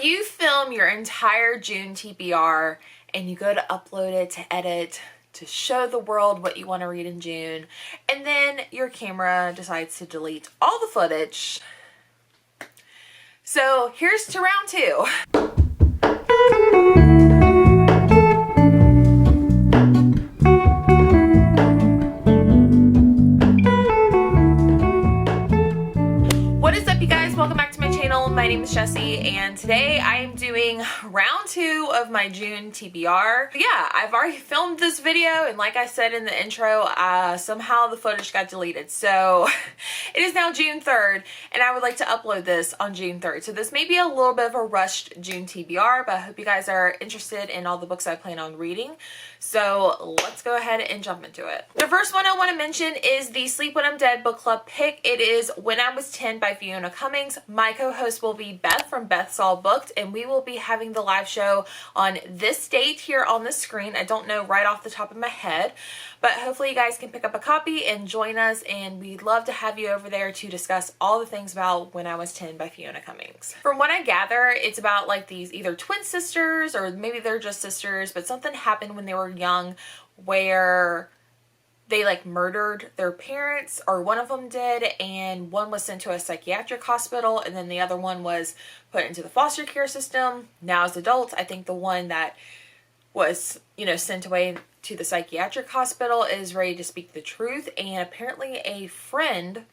you film your entire June TBR and you go to upload it, to edit, to show the world what you want to read in June, and then your camera decides to delete all the footage. So here's to round two. What is up, you guys? Welcome back to my channel. My name is Jessie, and today I am doing round two of my June TBR. But yeah, I've already filmed this video, and like I said in the intro, somehow the footage got deleted. So it is now June 3rd, and I would like to upload this on June 3rd. So this may be a little bit of a rushed June TBR, but I hope you guys are interested in all the books I plan on reading. So let's go ahead and jump into it. The first one I want to mention is the Sleep When I'm Dead book club pick. It is When I Was 10 by Fiona Cummings. My co-host will be Beth from Beth's All Booked, and we will be having the live show on this date here on the screen. I don't know right off the top of my head, but hopefully you guys can pick up a copy and join us, and we'd love to have you over there to discuss all the things about When I Was 10 by Fiona Cummings. From what I gather, it's about like these either twin sisters or maybe they're just sisters, but something happened when they were young where they like murdered their parents, or one of them did, and one was sent to a psychiatric hospital, and then the other one was put into the foster care system. Now as adults, I think the one that was, sent away to the psychiatric hospital is ready to speak the truth, and apparently a friend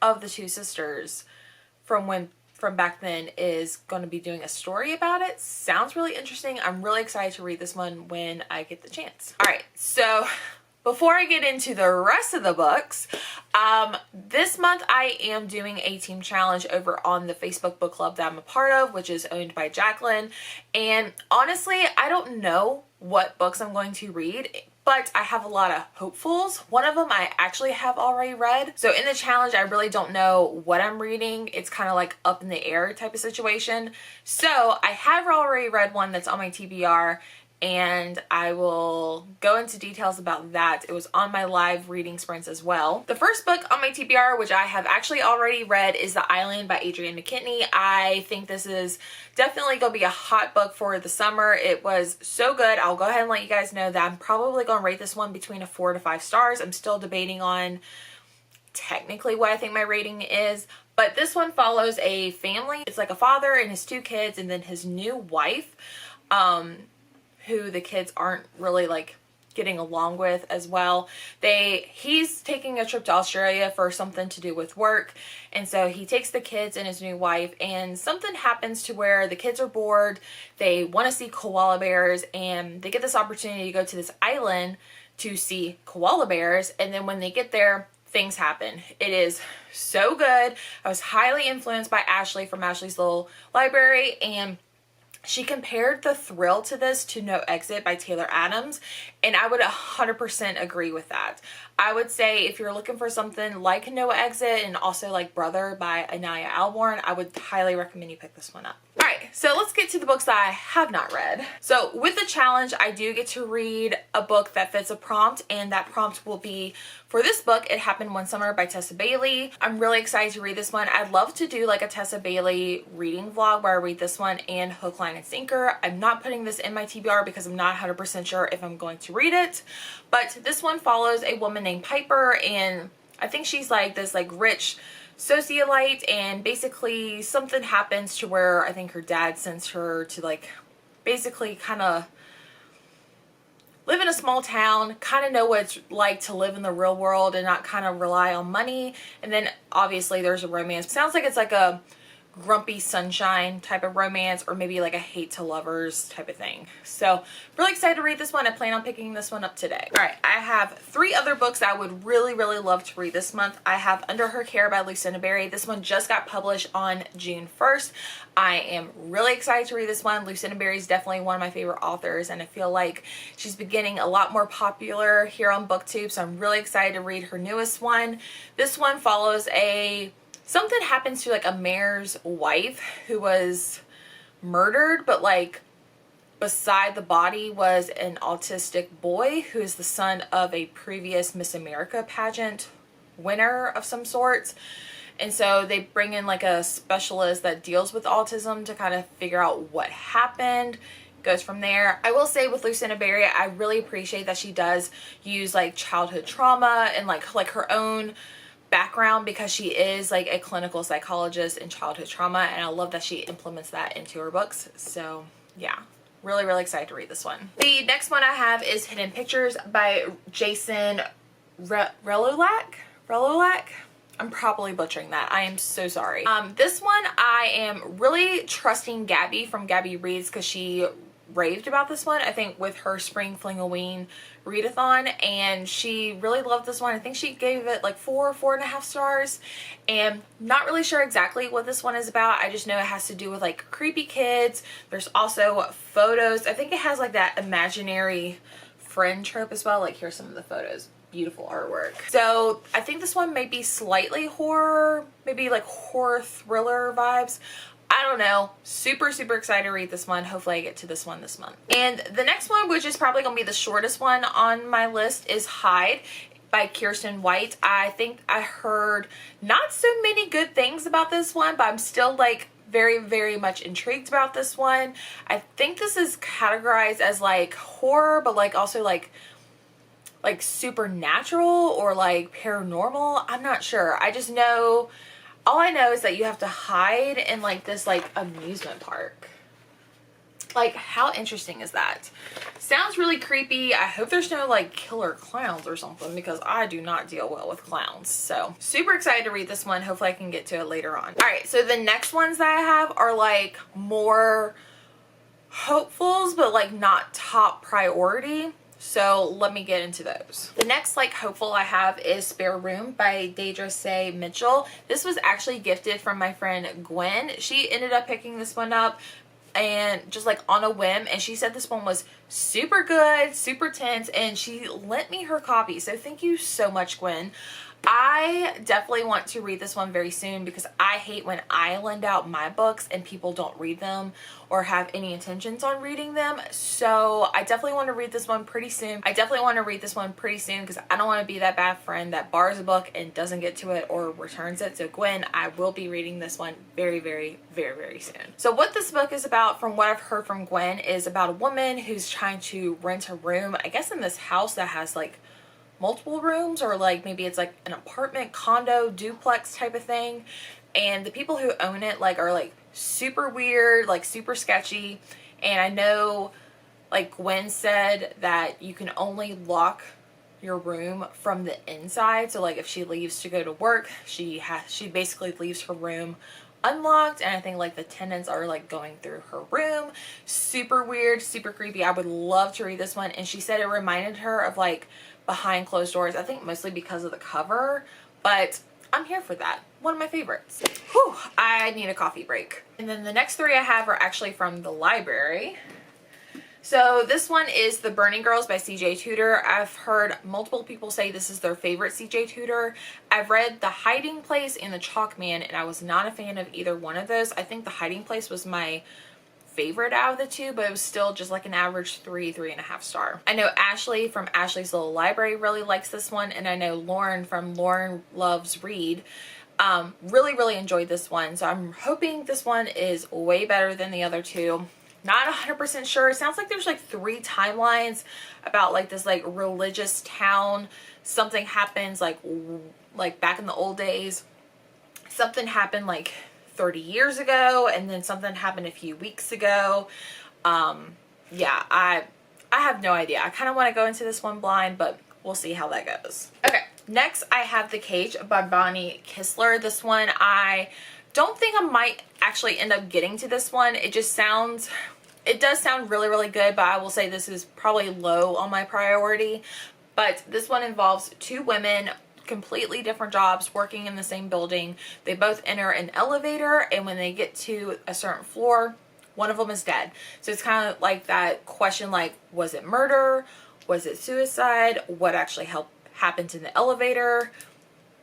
of the two sisters from back then is going to be doing a story about it. Sounds really interesting. I'm really excited to read this one when I get the chance. All right, so before I get into the rest of the books, this month I am doing a team challenge over on the Facebook book club that I'm a part of, which is owned by Jacqueline. And honestly, I don't know what books I'm going to read, but I have a lot of hopefuls. One of them I actually have already read. So in the challenge, I really don't know what I'm reading. It's kind of like up in the air type of situation. So I have already read one that's on my TBR, and I will go into details about that. It was on my live reading sprints as well. The first book on my TBR, which I have actually already read, is The Island by Adrienne McKinney. I think this is definitely going to be a hot book for the summer. It was so good. I'll go ahead and let you guys know that I'm probably going to rate this one between 4 to 5 stars. I'm still debating on technically what I think my rating is, but this one follows a family. It's like a father and his 2 kids, and then his new wife, who the kids aren't really like getting along with as well. He's taking a trip to Australia for something to do with work, and so he takes the kids and his new wife, and something happens to where the kids are bored. They want to see koala bears, and they get this opportunity to go to this island to see koala bears, and then when they get there, things happen. It is so good. I was highly influenced by Ashley from Ashley's Little Library, and she compared the thrill to this to No Exit by Taylor Adams, and I would 100% agree with that. I would say if you're looking for something like No Exit and also like Brother by Anaya Alborn, I would highly recommend you pick this one up. Alright, so let's get to the books that I have not read. So with the challenge, I do get to read a book that fits a prompt, and that prompt will be, for this book, It Happened One Summer by Tessa Bailey. I'm really excited to read this one. I'd love to do like a Tessa Bailey reading vlog where I read this one and Hook, Line, and Sinker. I'm not putting this in my TBR because I'm not 100% sure if I'm going to read it, but this one follows a woman named Piper, and I think she's like this like rich socialite, and basically something happens to where I think her dad sends her to like basically kind of live in a small town, kind of know what it's like to live in the real world and not kind of rely on money. And then obviously there's a romance. Sounds like it's like a Grumpy Sunshine type of romance, or maybe like a Hate to Lovers type of thing. So really excited to read this one. I plan on picking this one up today. All right, I have 3 other books I would really love to read this month. I have Under Her Care by Lucinda Berry. This one just got published on June 1st. I am really excited to read this one. Lucinda Berry is definitely one of my favorite authors, and I feel like she's been getting a lot more popular here on BookTube, so I'm really excited to read her newest one. This one follows something happens to like a mayor's wife who was murdered, but like beside the body was an autistic boy who is the son of a previous Miss America pageant winner of some sorts. And so they bring in like a specialist that deals with autism to kind of figure out what happened. Goes from there. I will say with Lucinda Berry, I really appreciate that she does use like childhood trauma and like her own background, because she is like a clinical psychologist in childhood trauma, and I love that she implements that into her books. So yeah, really excited to read this one. The next one I have is Hidden Pictures by Jason Relolak. I'm probably butchering that. I am so sorry. This one I am really trusting Gabby from Gabby Reads, because she raved about this one, I think, with her Spring Flingoween readathon, and she really loved this one. I think she gave it like 4.5 stars, and not really sure exactly what this one is about. I just know it has to do with like creepy kids. There's also photos. I think it has like that imaginary friend trope as well. Like, here's some of the photos. Beautiful artwork. So I think this one may be slightly horror, maybe like horror thriller vibes. I don't know. Super excited to read this one. Hopefully I get to this one this month. And the next one, which is probably going to be the shortest one on my list, is Hide by Kirsten White. I think I heard not so many good things about this one, but I'm still like very much intrigued about this one. I think this is categorized as like horror, but like also like supernatural or like paranormal. I'm not sure. I just know, all I know is that you have to hide in like this like amusement park. Like, how interesting is that? Sounds really creepy. I hope there's no like killer clowns or something, because I do not deal well with clowns. So super excited to read this one. Hopefully I can get to it later on. All right, so the next ones that I have are like more hopefuls, but like not top priority. So let me get into those. The next like hopeful I have is Spare Room by Deidre Say Mitchell. This was actually gifted from my friend Gwen. She ended up picking this one up and just like on a whim, and she said this one was super good, super tense, and she lent me her copy. So thank you so much, Gwen. I definitely want to read this one very soon, because I hate when I lend out my books and people don't read them or have any intentions on reading them. So I definitely want to read this one pretty soon. because I don't want to be that bad friend that borrows a book and doesn't get to it or returns it. So Gwen, I will be reading this one very soon. So what this book is about, from what I've heard from Gwen, is about a woman who's trying to rent a room, I guess in this house that has like multiple rooms, or like maybe it's like an apartment, condo, duplex type of thing. And the people who own it like are like super weird, like super sketchy. And I know like Gwen said that you can only lock your room from the inside. So like if she leaves to go to work, she basically leaves her room unlocked, and I think like the tenants are like going through her room. Super weird, super creepy. I would love to read this one. And she said it reminded her of like Behind Closed Doors, I think mostly because of the cover, but I'm here for that. One of my favorites. Whew, I need a coffee break. And then the next three I have are actually from the library. So this one is The Burning Girls by CJ Tudor. I've heard multiple people say this is their favorite CJ Tudor. I've read The Hiding Place and The Chalk Man, and I was not a fan of either one of those. I think The Hiding Place was my favorite out of the two, but it was still just like an average 3.5 star. I know Ashley from Ashley's Little Library really likes this one, and I know Lauren from Lauren Loves Read really enjoyed this one. So I'm hoping this one is way better than the other two. Not 100% sure. It sounds like there's like 3 timelines about like this like religious town. Something happens like back in the old days. Something happened like 30 years ago, and then something happened a few weeks ago. Yeah, I have no idea. I kind of want to go into this one blind, but we'll see how that goes. Okay, next I have The Cage by Bonnie Kistler. This one, I don't think I might actually end up getting to this one. It does sound really good, but I will say this is probably low on my priority. But this one involves 2 women, completely different jobs, working in the same building. They both enter an elevator, and when they get to a certain floor, one of them is dead. So it's kind of like that question, like, was it murder? Was it suicide? What actually happened in the elevator?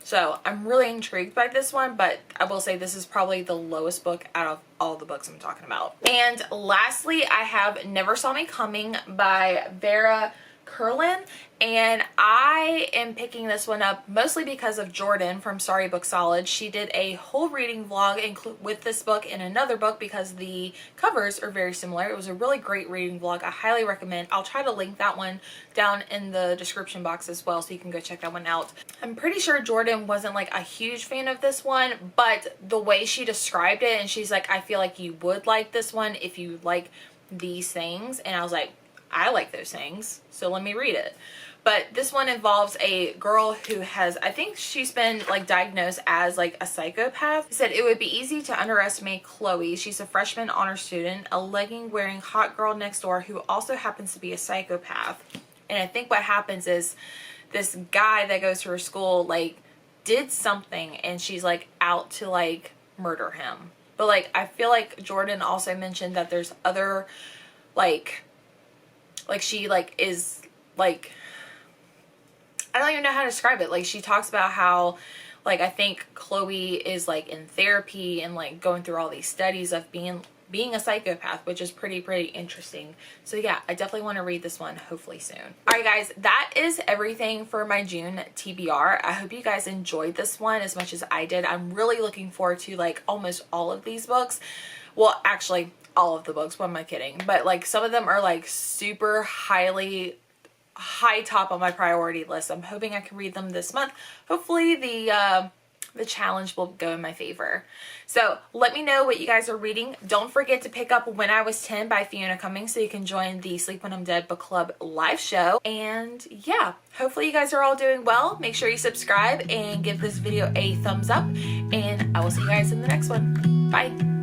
So I'm really intrigued by this one, but I will say this is probably the lowest book out of all the books I'm talking about. And lastly, I have Never Saw Me Coming by Vera Curlin, and I am picking this one up mostly because of Jordan from Sorry Book Solid. She did a whole reading vlog with this book and another book because the covers are very similar. It was a really great reading vlog. I highly recommend. I'll try to link that one down in the description box as well, so you can go check that one out. I'm pretty sure Jordan wasn't like a huge fan of this one, but the way she described it, and she's like, I feel like you would like this one if you like these things, and I was like, I like those things, so let me read it. But this one involves a girl who has, I think she's been like diagnosed as like a psychopath. It said it would be easy to underestimate Chloe. She's a freshman honor student, a legging wearing hot girl next door who also happens to be a psychopath. And I think what happens is this guy that goes to her school like did something, and she's like out to like murder him. But like I feel like Jordan also mentioned that there's other like she like is like, I don't even know how to describe it. Like she talks about how like I think Chloe is like in therapy and like going through all these studies of being a psychopath, which is pretty interesting. So yeah, I definitely want to read this one hopefully soon. All right guys, that is everything for my June TBR. I hope you guys enjoyed this one as much as I did. I'm really looking forward to like almost all of these books. Well, actually all of the books, what am I kidding? But like some of them are like super high top on my priority list. I'm hoping I can read them this month. Hopefully the challenge will go in my favor. So let me know what you guys are reading. Don't forget to pick up When I Was 10 by Fiona Cummings so you can join the Sleep When I'm Dead book club live show. And yeah, hopefully you guys are all doing well. Make sure you subscribe and give this video a thumbs up, and I will see you guys in the next one. Bye.